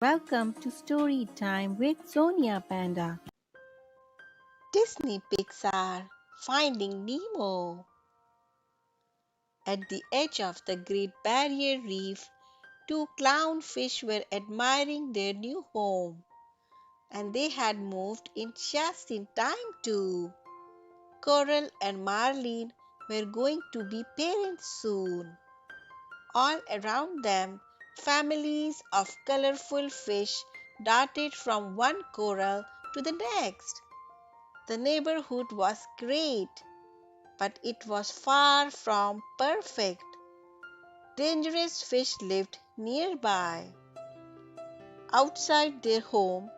Welcome to Storytime with Sonia Panda. Disney Pixar Finding Nemo. At the edge of the Great Barrier Reef, two clownfish were admiring their new home, and they had moved in just in time too. Coral and Marlin were going to be parents soon. All around them, families of colorful fish darted from one coral to the next. The neighborhood was great, but it was far from perfect. Dangerous fish lived nearby. Outside their home,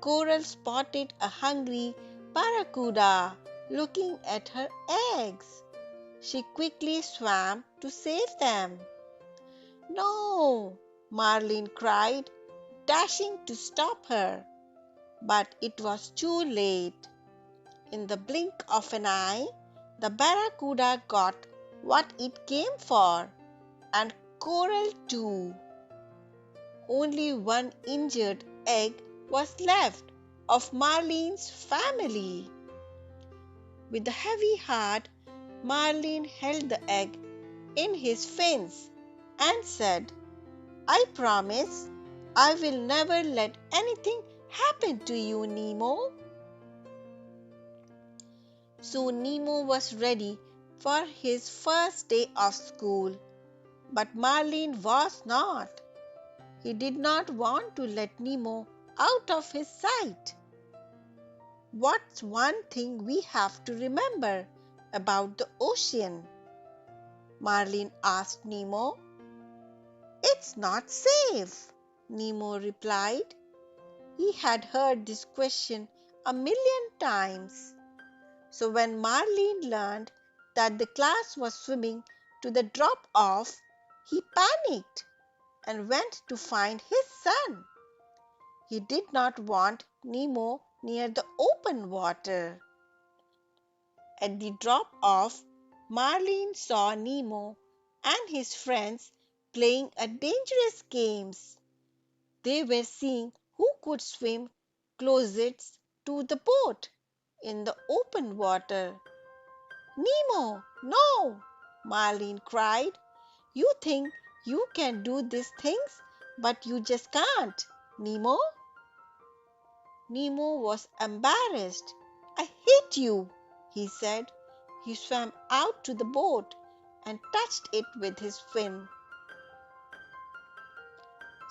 Coral spotted a hungry barracuda looking at her eggs. She quickly swam to save them. No, Marlin cried, dashing to stop her. But it was too late. In the blink of an eye, the barracuda got what it came for, and Coral too. Only one injured egg was left of Marlin's family. With a heavy heart, Marlin held the egg in his fins and said, I promise I will never let anything happen to you, Nemo. Soon Nemo was ready for his first day of school, but Marlin was not. He did not want to let Nemo out of his sight. What's one thing we have to remember about the ocean? Marlin asked Nemo. It's not safe, Nemo replied. He had heard this question a million times. So when Marlin learned that the class was swimming to the drop off, he panicked and went to find his son. He did not want Nemo near the open water. At the drop off, Marlin saw Nemo and his friends playing a dangerous games. They were seeing who could swim closest to the boat in the open water. Nemo, no! Marlin cried. You think you can do these things, but you just can't, Nemo. Nemo was embarrassed. I hate you, he said. He swam out to the boat and touched it with his fin.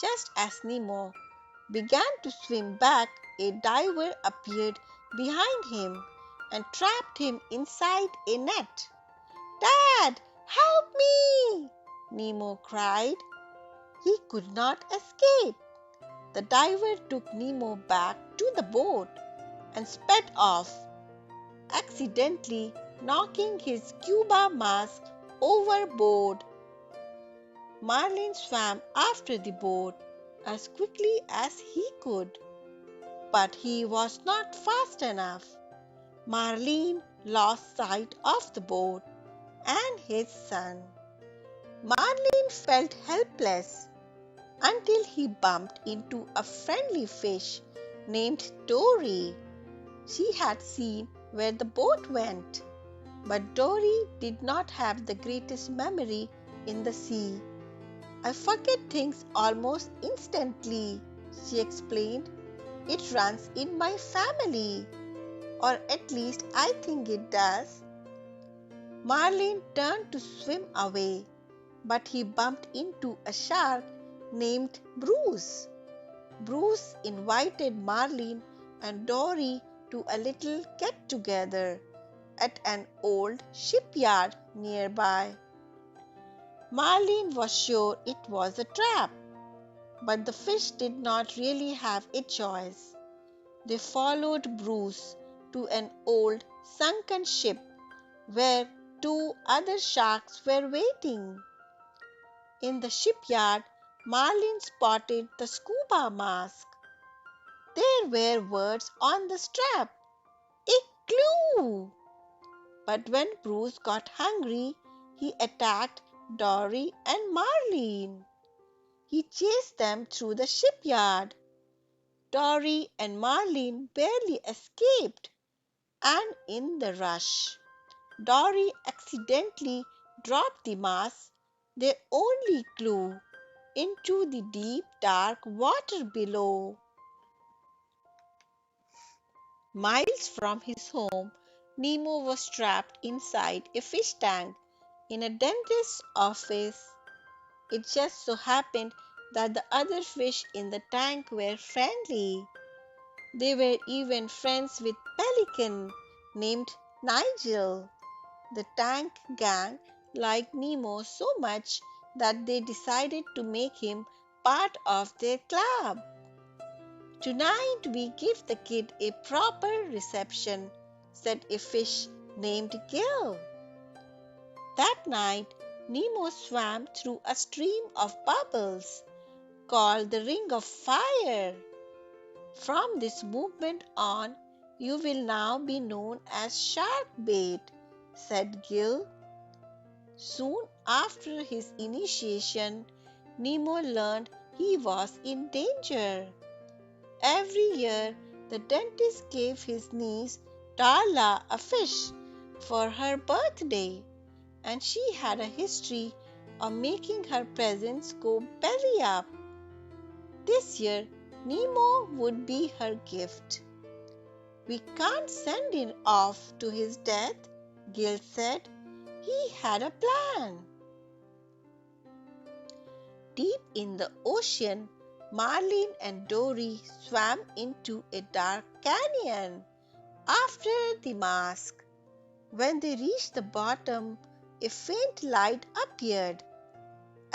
Just as Nemo began to swim back, a diver appeared behind him and trapped him inside a net. Dad, help me! Nemo cried. He could not escape. The diver took Nemo back to the boat and sped off, accidentally knocking his scuba mask overboard. Marlin swam after the boat as quickly as he could, but he was not fast enough. Marlin lost sight of the boat and his son. Marlin felt helpless until he bumped into a friendly fish named Dory. She had seen where the boat went, but Dory did not have the greatest memory in the sea. I forget things almost instantly, she explained. It runs in my family, or at least I think it does. Marlin turned to swim away, but he bumped into a shark named Bruce. Bruce invited Marlin and Dory to a little get together at an old shipyard nearby. Marlin was sure it was a trap, but the fish did not really have a choice. They followed Bruce to an old sunken ship where two other sharks were waiting. In the shipyard, Marlin spotted the scuba mask. There were words on the strap. A clue! But when Bruce got hungry, he attacked Dory and Marlin. he chased them through the shipyard. Dory and Marlin barely escaped, and in the rush, Dory accidentally dropped the mask, their only clue, into the deep dark water below. Miles from his home, Nemo was trapped inside a fish tank in a dentist's office. It just so happened that the other fish in the tank were friendly. They were even friends with Pelican named Nigel. The tank gang liked Nemo so much that they decided to make him part of their club. "Tonight we give the kid a proper reception," said a fish named Gil. That night, Nemo swam through a stream of bubbles called the Ring of Fire. "From this moment on, you will now be known as Shark Bait," said Gil. Soon after his initiation, Nemo learned he was in danger. Every year, the dentist gave his niece Darla a fish for her birthday, and she had a history of making her presents go belly up. This year, Nemo would be her gift. "We can't send him off to his death," Gil said. "He had a plan." Deep in the ocean, Marlin and Dory swam into a dark canyon after the mask. When they reached the bottom, a faint light appeared.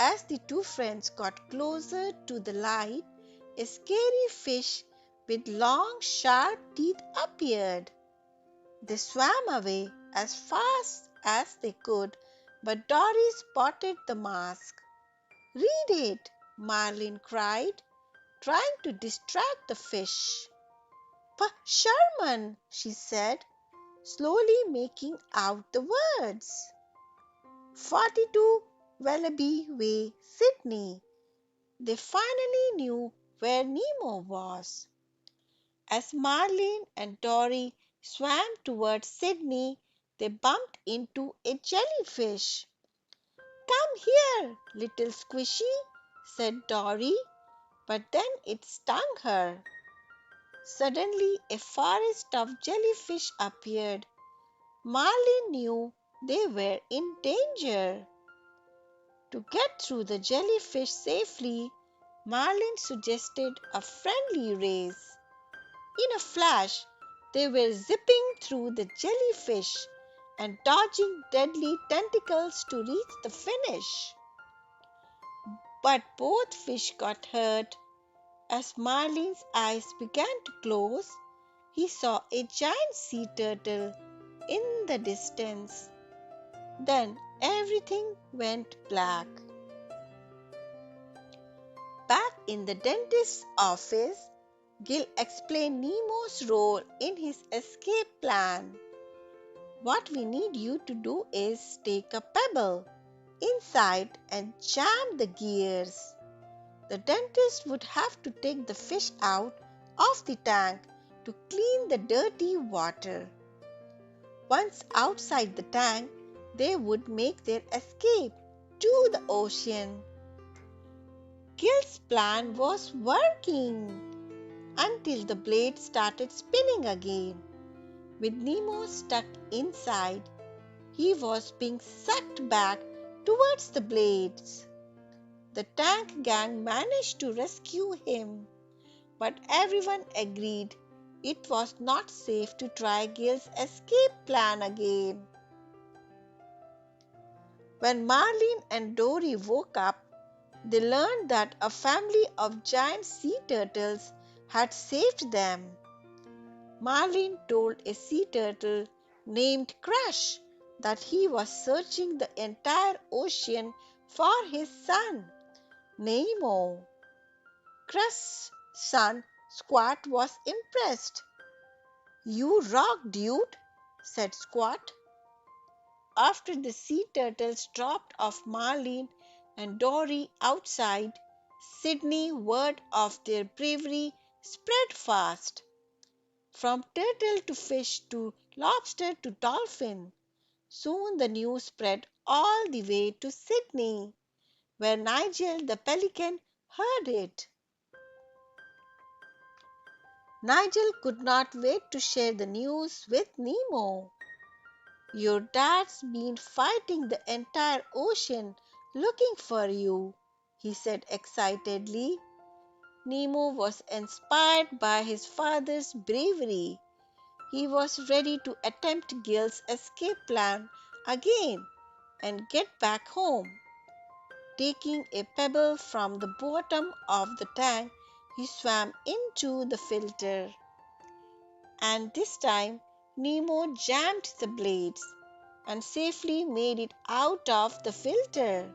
As the two friends got closer to the light, a scary fish with long, sharp teeth appeared. They swam away as fast as they could, but Dory spotted the mask. "Read it!" Marlin cried, trying to distract the fish. "Sherman," she said, slowly making out the words. "42 Wallaby Way, Sydney." They finally knew where Nemo was. As Marlin and Dory swam towards Sydney, they bumped into a jellyfish. "Come here, little squishy," said Dory, but then it stung her. Suddenly, a forest of jellyfish appeared. Marlin knew they were in danger. To get through the jellyfish safely, Marlin suggested a friendly race. In a flash, they were zipping through the jellyfish and dodging deadly tentacles to reach the finish. But both fish got hurt. As Marlin's eyes began to close, he saw a giant sea turtle in the distance. Then everything went black. Back in the dentist's office, Gil explained Nemo's role in his escape plan. "What we need you to do is take a pebble inside and jam the gears. The dentist would have to take the fish out of the tank to clean the dirty water. Once outside the tank, they would make their escape to the ocean." Gil's plan was working until the blade started spinning again. With Nemo stuck inside, he was being sucked back towards the blades. The tank gang managed to rescue him, but everyone agreed it was not safe to try Gil's escape plan again. When Marlin and Dory woke up, they learned that a family of giant sea turtles had saved them. Marlin told a sea turtle named Crush that he was searching the entire ocean for his son, Nemo. Crush's son, Squat, was impressed. "You rock, dude," said Squat. After the sea turtles dropped off Marlin and Dory outside, Sydney, word of their bravery spread fast. From turtle to fish to lobster to dolphin. Soon the news spread all the way to Sydney, where Nigel the pelican heard it. Nigel could not wait to share the news with Nemo. Your dad's been fighting the entire ocean looking for you, he said excitedly. Nemo was inspired by his father's bravery. He was ready to attempt Gil's escape plan again and get back home. Taking a pebble from the bottom of the tank, he swam into the filter. And this time, Nemo jammed the blades and safely made it out of the filter.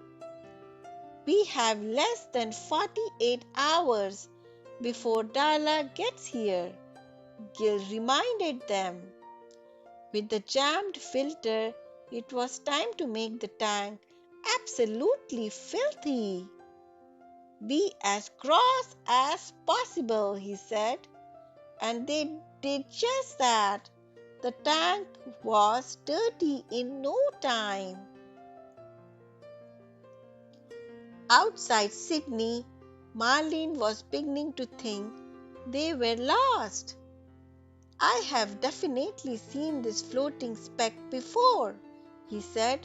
We have less than 48 hours before Darla gets here, Gil reminded them. With the jammed filter, it was time to make the tank absolutely filthy. Be as gross as possible, he said, and they did just that. The tank was dirty in no time. Outside Sydney, Marlin was beginning to think they were lost. I have definitely seen this floating speck before, he said.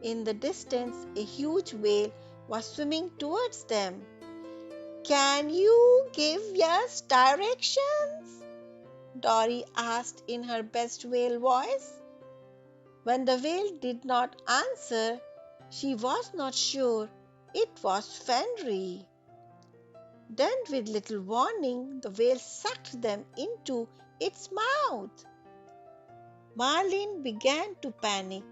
In the distance, a huge whale was swimming towards them. Can you give us directions? Dory asked in her best whale voice. When the whale did not answer, she was not sure it was Fenry. Then, with little warning, the whale sucked them into its mouth. Marlin began to panic.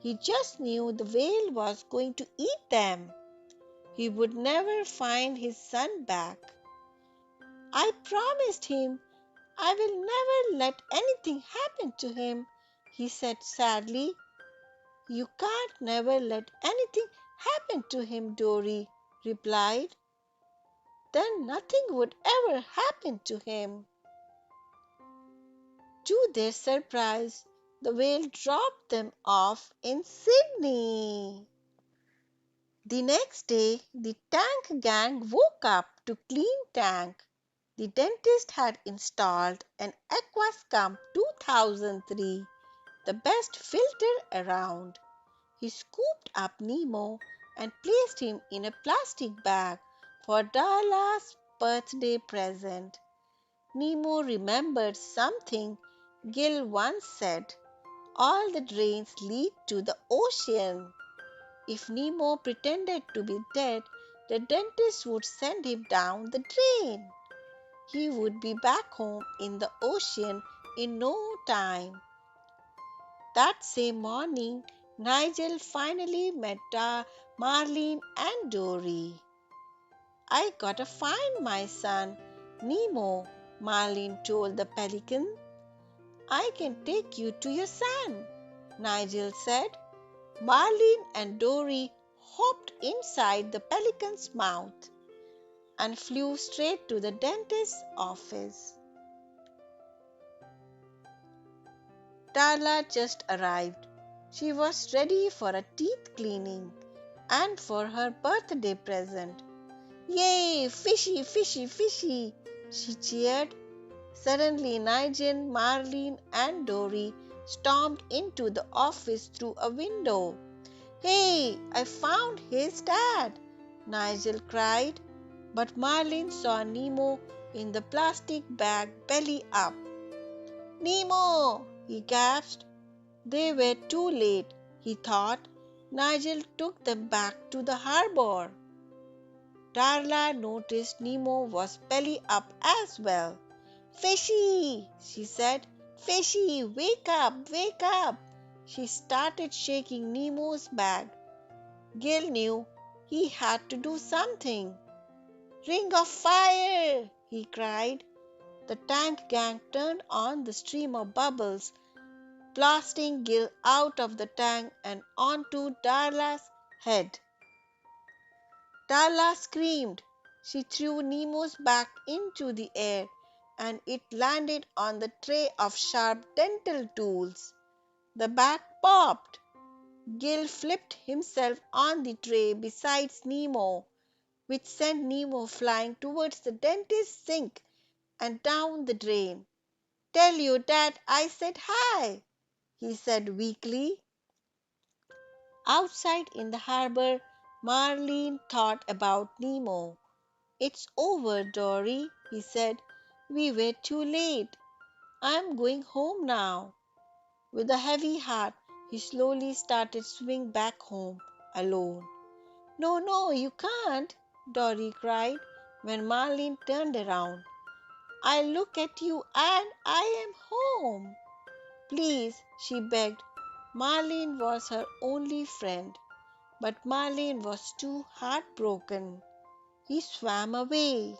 He just knew the whale was going to eat them. He would never find his son back. I promised him I will never let anything happen to him, he said sadly. You can't never let anything happen to him, Dory replied. Then nothing would ever happen to him. To their surprise, the whale dropped them off in Sydney. The next day, the tank gang woke up to clean tank. The dentist had installed an Aquascum 2003, the best filter around. He scooped up Nemo and placed him in a plastic bag for Darla's birthday present. Nemo remembered something Gil once said, all the drains lead to the ocean. If Nemo pretended to be dead, the dentist would send him down the drain. He would be back home in the ocean in no time. That same morning, Nigel finally met Marlin and Dory. I gotta find my son, Nemo, Marlin told the pelican. I can take you to your son, Nigel said. Marlin and Dory hopped inside the pelican's mouth and flew straight to the dentist's office. Darla just arrived. She was ready for a teeth cleaning and for her birthday present. Yay! Fishy, fishy, fishy! She cheered. Suddenly, Nigel, Marlin, and Dory stormed into the office through a window. Hey, I found his dad! Nigel cried. But Marlin saw Nemo in the plastic bag belly up. Nemo! He gasped. They were too late, he thought. Nigel took them back to the harbor. Darla noticed Nemo was belly up as well. Fishy, she said. Fishy, wake up, wake up. She started shaking Nemo's bag. Gil knew he had to do something. Ring of fire, he cried. The tank gang turned on the stream of bubbles, blasting Gil out of the tank and onto Darla's head. Tala screamed. She threw Nemo's bag into the air and it landed on the tray of sharp dental tools. The bag popped. Gil flipped himself on the tray beside Nemo, which sent Nemo flying towards the dentist's sink and down the drain. Tell you that I said hi, he said weakly. Outside in the harbor, Marlin thought about Nemo. It's over, Dory, he said. We were too late. I'm going home now. With a heavy heart, he slowly started swimming back home alone. No, no, you can't, Dory cried when Marlin turned around. I look at you and I am home. Please, she begged. Marlin was her only friend, but Marlin was too heartbroken. He swam away.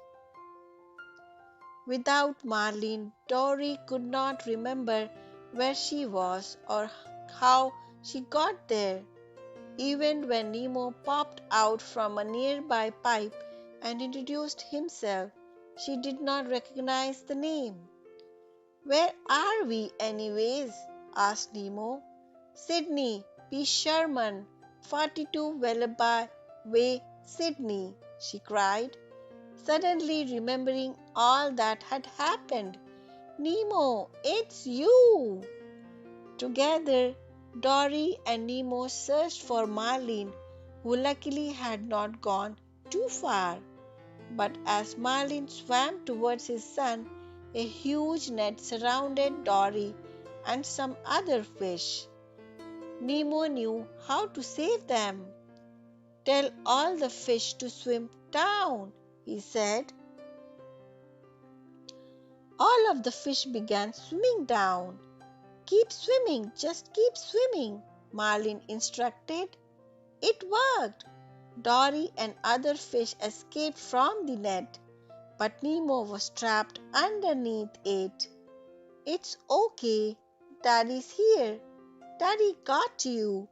Without Marlin, Dory could not remember where she was or how she got there. Even when Nemo popped out from a nearby pipe and introduced himself, she did not recognize the name. Where are we, anyways? Asked Nemo. Sydney, P. Sherman, 42 Wallaby Way, Sydney, she cried, suddenly remembering all that had happened. Nemo, it's you! Together, Dory and Nemo searched for Marlin, who luckily had not gone too far. But as Marlin swam towards his son, a huge net surrounded Dory and some other fish. Nemo knew how to save them. Tell all the fish to swim down, he said. All of the fish began swimming down. Keep swimming, just keep swimming, Marlin instructed. It worked. Dory and other fish escaped from the net, but Nemo was trapped underneath it. It's okay. Daddy's here. Daddy got you,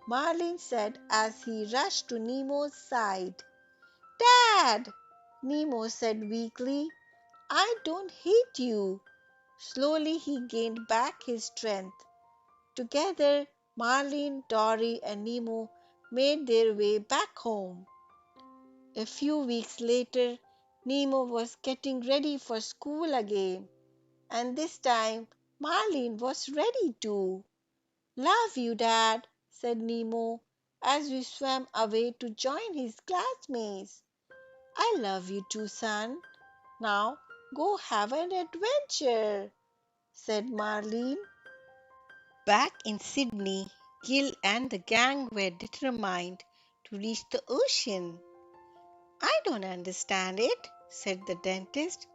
Marlin said as he rushed to Nemo's side. Dad, Nemo said weakly, I don't hate you. Slowly he gained back his strength. Together, Marlin, Dory, and Nemo made their way back home. A few weeks later, Nemo was getting ready for school again, and this time Marlin was ready too. Love you, Dad, said Nemo as we swam away to join his classmates. I love you too, son. Now go have an adventure, said Marlin. Back in Sydney, Gil and the gang were determined to reach the ocean. I don't understand it, said the dentist,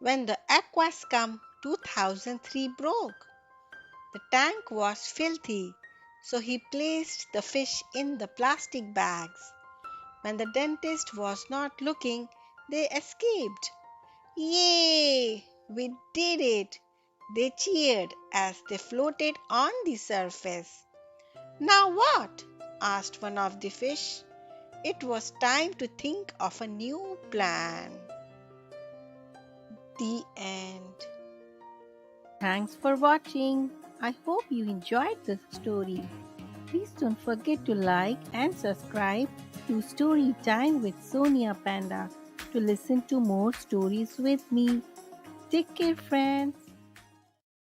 when the Aquascum 2003 broke. The tank was filthy, so he placed the fish in the plastic bags. When the dentist was not looking, they escaped. Yay! We did it! They cheered as they floated on the surface. Now what? Asked one of the fish. It was time to think of a new plan. The end. Thanks for watching. I hope you enjoyed this story. Please don't forget to like and subscribe to Storytime with Sonia Panda to listen to more stories with me. Take care, friends.